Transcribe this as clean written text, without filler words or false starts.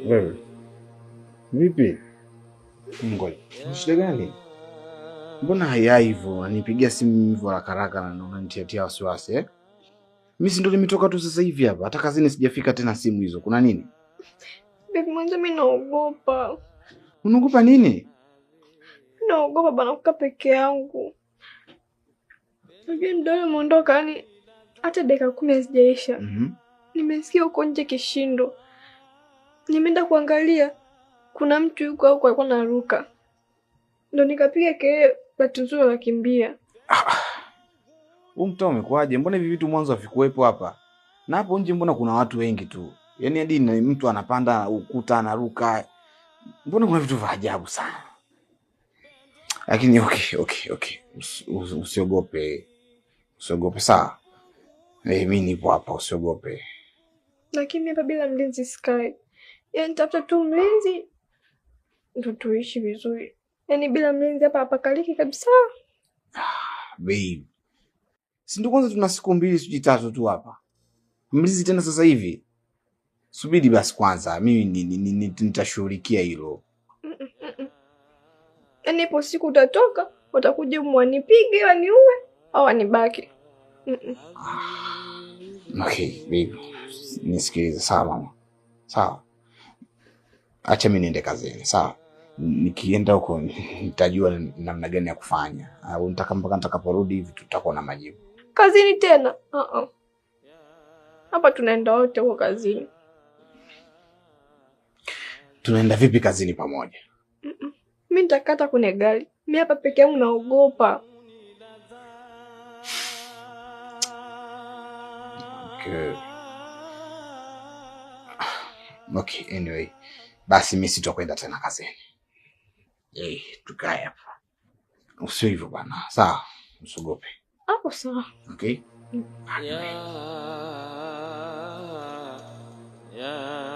Wewe. Vipi? Ngoja. Shida gani? Mbona haya hivyo? Anipigia simu hivyo haraka na unanitia wasiwasi eh? Mimi si ndo nimetoka tu sasa hivi hapa. Hata kazini sijafika tena simu hizo. Kuna nini? Baby mwanzo mimi naogopa. Unaogopa nini? Naogopa bana kukaa peke yangu. Unajua ndio umeondoka yani hata dakika 10 hazijaisha. Nimesikia uko nje kishindo. Nimeenda kuangalia kuna mtu yuko au alikuwa anaruka. Ndio nikapiga kelele, bahati nzuri akakimbia. Huu mtaa umekuaje? Mbona hivi vitu mwanzo havikuwepo hapa? Na hapo nje mbona kuna watu wengi tu? Yaani hadi mtu anapanda ukuta anaruka. Mbona kuna vitu vya ajabu sana? Lakini okay. Usiogope. Usiogope sawa? Mimi nipo hapa, usiogope. Lakini hapa bila mlinzi Sky. Yaani tafuta tu mlinzi ndio tuishi vizuri. Yaani bila mlinzi hapa hapakaliki kabisa. Babe. Si ndio kwanza tuna siku 2 sijui 3 tu hapa. Mlinzi tena sasa hivi. Subiri basi kwanza, mimi nitashughulikia hilo. Yaani ipo siku utatoka, utakuja mwanipige, waniue au wanibaki. Okay, baby. Nisikilize sawa mama. Sawa. Acha mimi niende kazini, sawa? Nikienda huko nitajua namna gani ya kufanya. Au mpaka nitakaporudi hivi tutakuwa na majibu. Kazini tena? Hapa tunaenda wote huko kazini. Tunaenda vipi kazini pamoja? Mimi nitakata kwenye gari. Mimi hapa peke yangu naogopa. Okay, anyway. Basi mimi sitakwenda tena kazini. Tukae hapa. Usio hivyo bana. Sawa? Usiogope. Hapo sawa. Okay? Yeah.